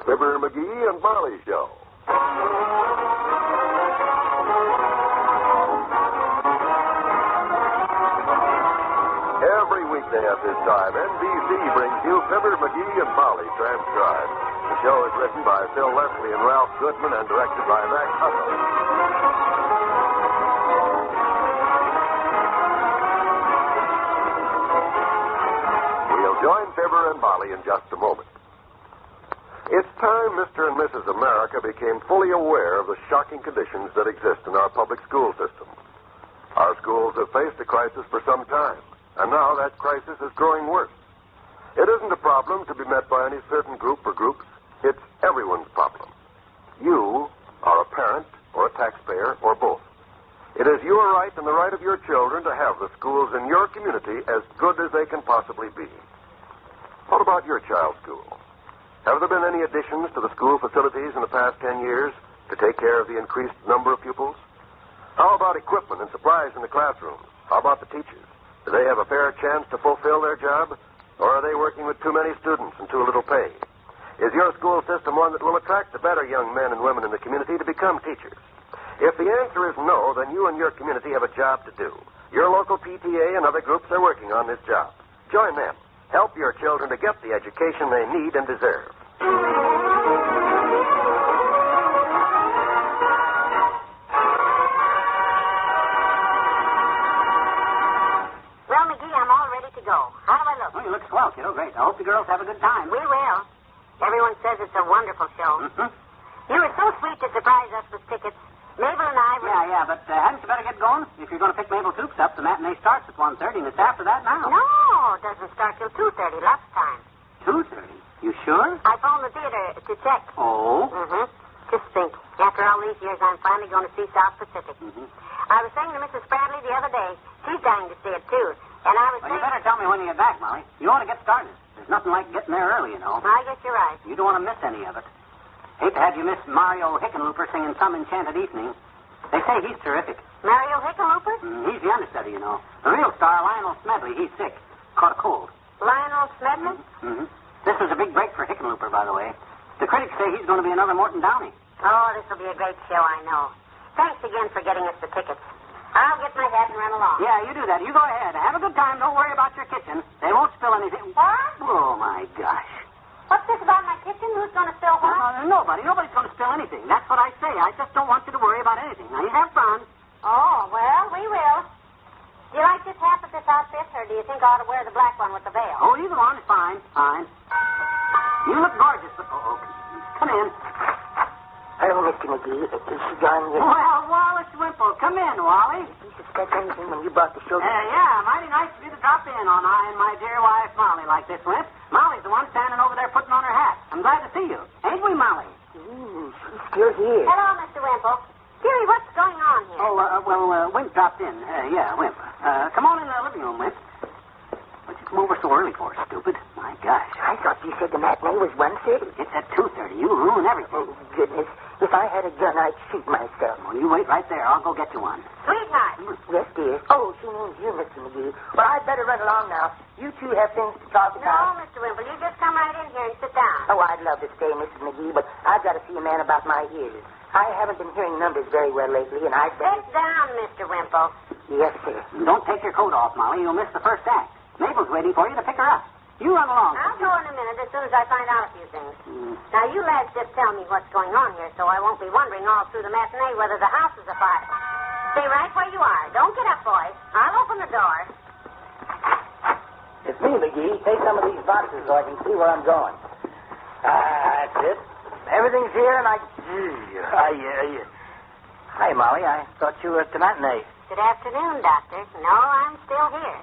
Fibber McGee and Molly Show. Every weekday at this time, NBC brings you Fibber McGee and Molly transcribed. The show is written by Phil Leslie and Ralph Goodman and directed by Max Hutto. We'll join Fibber and Molly in just a moment. It's time Mr. and Mrs. America became fully aware of the shocking conditions that exist in our public school system. Our schools have faced a crisis for some time, and now that crisis is growing worse. It isn't a problem to be met by any certain group or groups. It's everyone's problem. You are a parent or a taxpayer or both. It is your right and the right of your children to have the schools in your community as good as they can possibly be. What about your child's school? Have there been any additions to the school facilities in the past 10 years to take care of the increased number of pupils? How about equipment and supplies in the classrooms? How about the teachers? Do they have a fair chance to fulfill their job? Or are they working with too many students and too little pay? Is your school system one that will attract the better young men and women in the community to become teachers? If the answer is no, then you and your community have a job to do. Your local PTA and other groups are working on this job. Join them. Help your children to get the education they need and deserve. Well, McGee, I'm all ready to go. How do I look? Oh, you look swell, kiddo. Great. I hope the girls have a good time. We will. Everyone says it's a wonderful show. Mm-hmm. You were so sweet to surprise us with tickets. Mabel and I were... Yeah, but hadn't you better get going? If you're going to pick Mabel Toops up, the matinee starts at 1:30, and it's after that now. No, it doesn't start till 2:30 last time. 2:30? You sure? I phoned the theater to check. Oh? Mm-hmm. Just think. After all these years, I'm finally going to see South Pacific. Mm-hmm. I was saying to Mrs. Bradley the other day, she's dying to see it, too. And I was Well, saying... you better tell me when you get back, Molly. You want to get started. There's nothing like getting there early, you know. I guess you're right. You don't want to miss any of it. Hate to have you miss Mario Hickenlooper singing Some Enchanted Evening. They say he's terrific. Mario Hickenlooper? He's the understudy, you know. The real star, Lionel Smedley, he's sick. Caught a cold. Lionel Smedley? Mm-hmm. This is a big break for Hickenlooper, by the way. The critics say he's going to be another Morton Downey. Oh, this will be a great show, I know. Thanks again for getting us the tickets. I'll get my hat and run along. Yeah, you do that. You go ahead. Have a good time. Don't worry about your kitchen. They won't spill anything. What? Oh, my gosh. What's this about my kitchen? Who's going to spill what? Nobody. Nobody's going to spill anything. That's what I say. I just don't want you to worry about anything. Now, you have fun. Oh, well, we will. Do you like this hat with this outfit, or do you think I ought to wear the black one with the veil? Oh, either one is fine. Fine. You look gorgeous, but... Oh, come in. Hello, Mr. McGee. Is she gone yet? Well, Wallace Wimple. Come in, Wally. Did you suspect anything when you brought the show? Yeah, mighty nice of you to drop in on I and my dear wife, Molly, like this, Wimp. Molly's the one standing over there putting on her hat. I'm glad to see you. Ain't we, Molly? She's still here. Hello, Mr. Wimple. Dearie, what's going on here? Oh, Wimp dropped in. Wimp. Come on in the living room, Wimp. What'd you come over so early for, stupid? My gosh. I thought you said the matinee was 1:30. It's at 2:30. You ruin everything. Oh, goodness. If I had a gun, I'd shoot myself. Well, you wait right there. I'll go get you one. Sweetheart. Yes, dear. Oh, she means you, Mr. McGee. Well, I'd better run along now. You two have things to talk No, about. Mr. Wimple, you just come right in here and sit down. Oh, I'd love to stay, Mrs. McGee, but I've got to see a man about my ears. I haven't been hearing numbers very well lately, and I'd better... Sit down, Mr. Wimple. Yes, sir. Don't take your coat off, Molly. You'll miss the first act. Mabel's waiting for you to pick her up. You run along. I'll go in a minute as soon as I find out a few things. Now, you lads just tell me what's going on here so I won't be wondering all through the matinee whether the house is afire. Stay right where you are. Don't get up, boys. I'll open the door. It's me, McGee. Take some of these boxes so I can see where I'm going. That's it. Everything's here, and Hi, Molly. I thought you were at the matinee. Good afternoon, Doctor. No, I'm still here.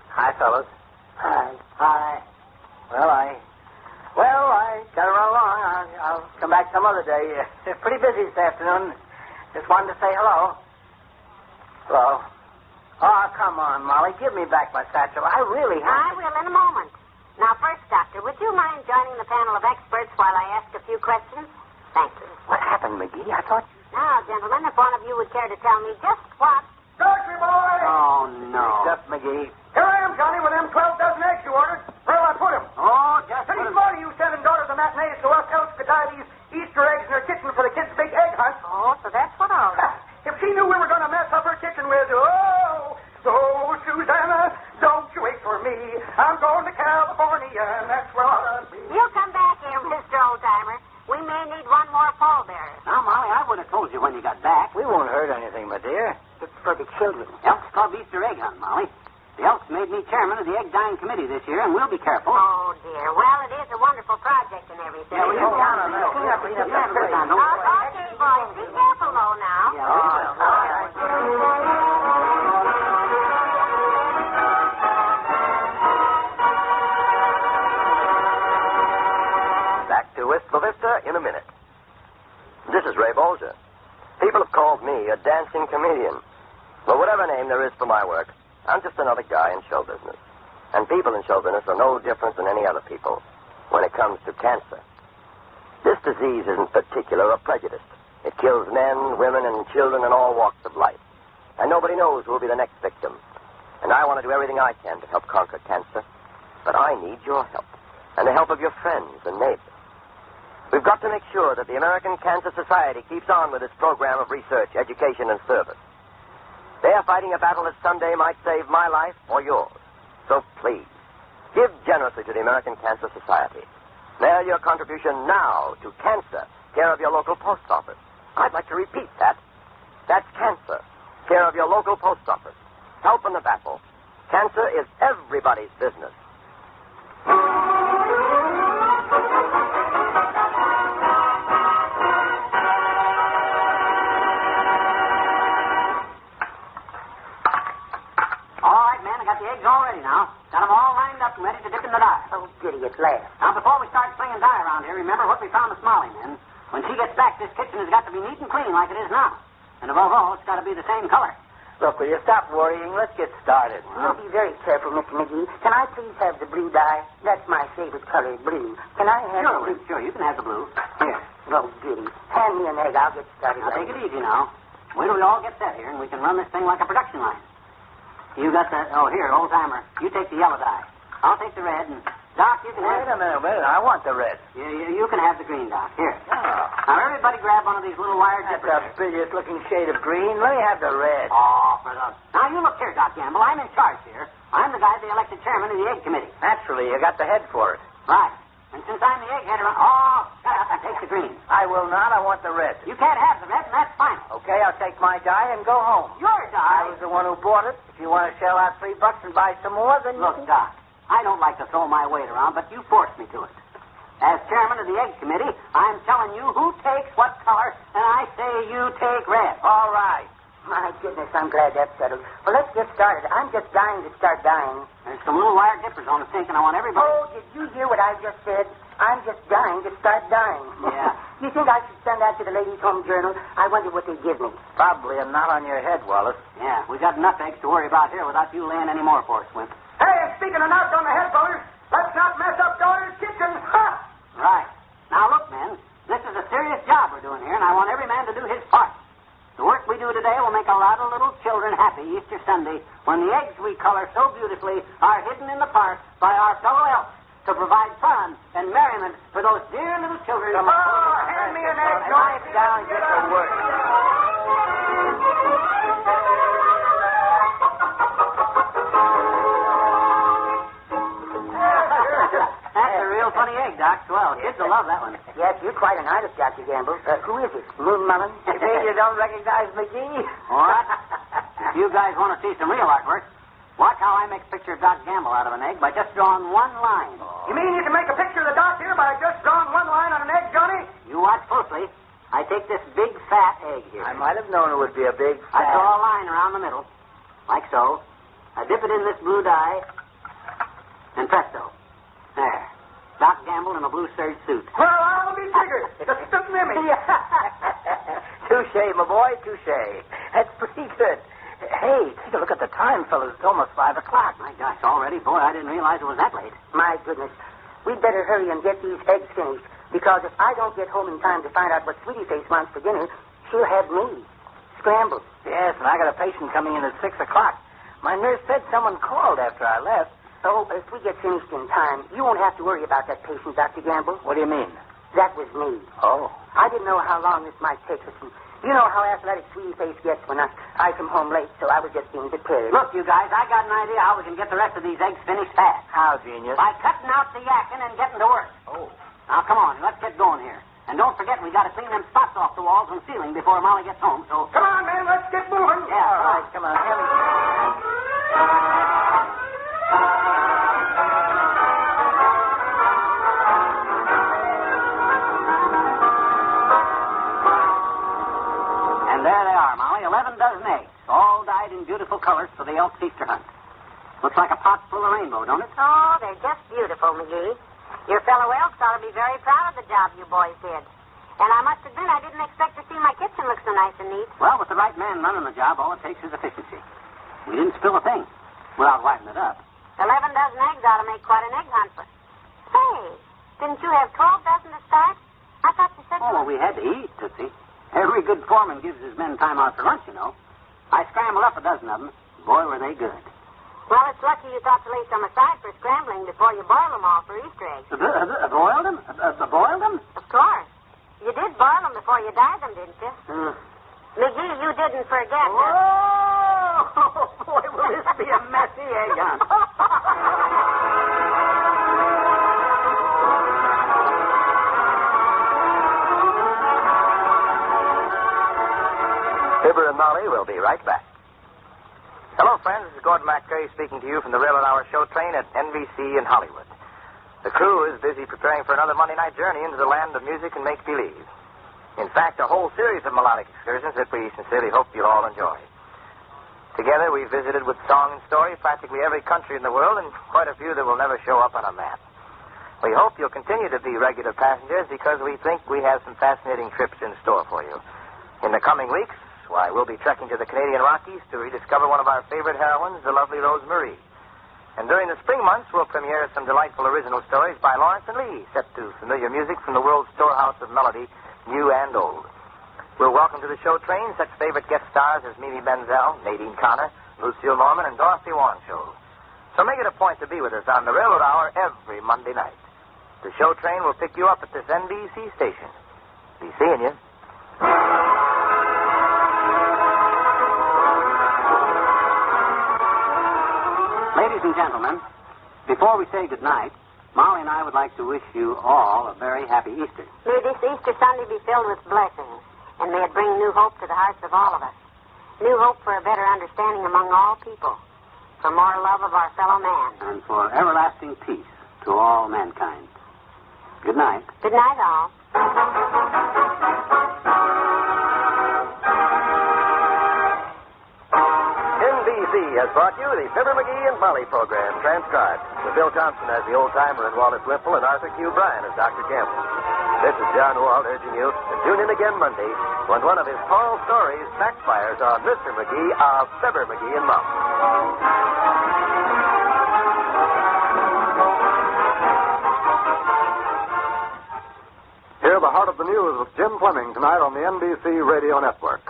Hi, fellas. Hi. Well, I gotta run along. I'll come back some other day. It's pretty busy this afternoon. Just wanted to say hello. Hello. Oh, come on, Molly. Give me back my satchel. I really I have... will in a moment. Now, first, Doctor, would you mind joining the panel of experts while I ask a few questions? Thank you. What happened, McGee? I thought... Now, gentlemen, if one of you would care to tell me just what... Grocery boy! Oh, no. Just McGee. Here I am, Johnny, with them 12 dozen eggs you ordered. Where'll I put them? Oh, just... Pretty smart of you sending daughter matinees so us else could dye these Easter eggs in her kitchen for the kids' big egg hunt. Oh, so that's what all that. If she knew we were going to mess up her kitchen with, Susanna, don't you wait for me. I'm going to California, and that's where I'll be. You come back here, Mr. Oldtimer. We may need one more pallbearer. Now, Molly, I would have told you when you got back. We won't hurt anything, my dear. It's for the children. Elks Club Easter egg hunt, Molly. The Elks made me chairman of the egg dyeing committee this year, and we'll be careful. Oh, dear. Well, it is a wonderful project and everything. Yeah, well, you down on that. Clean up Okay, boys. Be careful, though, now. Yeah, we will. All right. Back to Wistful Vista in a minute. This is Ray Bolger. People have called me a dancing comedian. Well, whatever name there is for my work, I'm just another guy in show business. And people in show business are no different than any other people when it comes to cancer. This disease isn't particular or prejudiced. It kills men, women, and children in all walks of life. And nobody knows who will be the next victim. And I want to do everything I can to help conquer cancer. But I need your help, and the help of your friends and neighbors. We've got to make sure that the American Cancer Society keeps on with its program of research, education, and service. They are fighting a battle that someday might save my life or yours. So please, give generously to the American Cancer Society. Mail your contribution now to Cancer, care of your local post office. I'd like to repeat that. That's Cancer, care of your local post office. Help in the battle. Cancer is everybody's business. All ready now. Got them all lined up and ready to dip in the dye. Oh, goody, at last. Now, before we start slinging dye around here, remember what we promised Molly, men. When she gets back, this kitchen has got to be neat and clean like it is now. And above all, it's got to be the same color. Look, will you stop worrying? Let's get started. You'll be very careful, Mr. McGee. Can I please have the blue dye? That's my favorite color, blue. Can I have the blue? Sure, you can have the blue. Here. Oh, goody. Hand me an egg. I'll get started. Now, take it easy now. Wait till we all get set here, and we can run this thing like a production line. You got the... Oh, here, old-timer. You take the yellow dye. I'll take the red, and... Doc, you can Wait a minute. I want the red. You can have the green, Doc. Here. Oh. Now, everybody grab one of these little wire That's dippers. a bilious-looking shade of green. Let me have the red. Oh, for the... Now, you look here, Doc Gamble. I'm in charge here. I'm the guy they elected chairman of the egg committee. Naturally, you got the head for it. Right. And since I'm the egghead around... Oh, shut up and take the green. I will not. I want the red. You can't have the red, and that's final. Okay, I'll take my dye and go home. Your dye? I was the one who bought it. If you want to shell out $3 and buy some more, then Look, Doc, I don't like to throw my weight around, but you forced me to it. As chairman of the egg committee, I'm telling you who takes what color, and I say you take red. All right. My goodness, I'm glad that's settled. Well, let's get started. I'm just dying to start dyeing. There's some little wire dippers on the sink, and I want everybody... Oh, did you hear what I just said? I'm just dying to start dying. Yeah. You think I should send that to the Ladies' Home Journal? I wonder what they give me. Probably a knot on your head, Wallace. Yeah, we got enough eggs to worry about here without you laying any more for us, Wimp. Hey, and speaking of knots on the head, fellas, let's not mess up daughter's kitchen. Ha! Right. Now, look, men, this is a serious job we're doing here, and I want every man to do his part. The work we do today will make a lot of little children happy Easter Sunday when the eggs we color so beautifully are hidden in the park by our fellow elves to provide fun and merriment for those dear little children. Oh, hand me an egg, Knife down, get to work. That's a real funny egg, Doc. Well, kids will love that one. Yes, you're quite an artist, Dr. Gamble. Who is it? Moon Mullen? You mean you don't recognize McGee? What? If you guys want to see some real artwork, watch how I make a picture of Doc Gamble out of an egg by just drawing one line. You mean you can make a picture of the doc here by just drawing one line on an egg, Johnny? You watch closely. I take this big, fat egg here. I might have known it would be a big I fat. draw a line around the middle, like so. I dip it in this blue dye, and presto. There. Doc Gamble in a blue serge suit. Well, I'll be jiggered. Just a mimic. Touche, my boy, touche. That's pretty good. Hey, take a look at the time, fellas. It's almost 5 o'clock. My gosh, already? Boy, I didn't realize it was that late. My goodness. We'd better hurry and get these eggs finished, because if I don't get home in time to find out what Sweetie Face wants for dinner, she'll have me. Scrambled. Yes, and I got a patient coming in at 6 o'clock. My nurse said someone called after I left. Oh, if we get finished in time, you won't have to worry about that patient, Dr. Gamble. What do you mean? That was me. Oh. I didn't know how long this might take us. And you know how athletic Sweetie Face gets when I come home late, so I was just being prepared. Look, you guys, I got an idea how we can get the rest of these eggs finished fast. How, genius? By cutting out the yakking and getting to work. Oh. Now, come on, let's get going here. And don't forget, we got to clean them spots off the walls and ceiling before Molly gets home, so... Come on, man, let's get moving. Yeah, all right, come on. And there they are, Molly, 11 dozen eggs, all dyed in beautiful colors for the Elk's Easter hunt. Looks like a pot full of rainbow, don't it? Oh, they're just beautiful, McGee. Your fellow Elks ought to be very proud of the job you boys did. And I must admit, I didn't expect to see my kitchen look so nice and neat. Well, with the right man running the job, all it takes is efficiency. We didn't spill a thing without wiping it up. 11 dozen eggs ought to make quite an egg hunt for... Say, didn't you have 12 dozen to start? I thought you said... Oh, well, we had to eat, Tootsie. Every good foreman gives his men time out for lunch, you know. I scrambled up a dozen of them. Boy, were they good. Well, it's lucky you thought to lay some aside for scrambling before you boil them all for Easter eggs. Boiled them? Boiled them? Of course. You did boil them before you dyed them, didn't you? McGee, you didn't forget. Oh, boy, will this be a messy egg hunt. Fibber and Molly will be right back. Hello, friends. This is Gordon McCurry speaking to you from the Railroad Hour show train at NBC in Hollywood. The crew is busy preparing for another Monday night journey into the land of music and make-believe. In fact, a whole series of melodic excursions that we sincerely hope you'll all enjoy. Together, we've visited with song and story practically every country in the world and quite a few that will never show up on a map. We hope you'll continue to be regular passengers because we think we have some fascinating trips in store for you. In the coming weeks, why, we'll be trekking to the Canadian Rockies to rediscover one of our favorite heroines, the lovely Rose Marie. And during the spring months, we'll premiere some delightful original stories by Lawrence and Lee, set to familiar music from the world's storehouse of melody, new and old. We'll welcome to the show train such favorite guest stars as Mimi Benzel, Nadine Connor, Lucille Norman, and Dorothy Wancho. So make it a point to be with us on the Railroad Hour every Monday night. The show train will pick you up at this NBC station. Be seeing you. Ladies and gentlemen, before we say goodnight, Molly and I would like to wish you all a very happy Easter. May this Easter Sunday be filled with blessings, and may it bring new hope to the hearts of all of us. New hope for a better understanding among all people, for more love of our fellow man. And for everlasting peace to all mankind. Good night. Good night, all. NBC has brought you the Fibber McGee and Molly program, transcribed, with Bill Thompson as the old-timer and Wallace Whipple and Arthur Q. Bryan as Dr. Campbell. This is John Walt urging you to tune in again Monday when one of his tall stories backfires on Mr. McGee of Fibber McGee and Molly. Hear the Heart of the News with Jim Fleming tonight on the NBC Radio Network.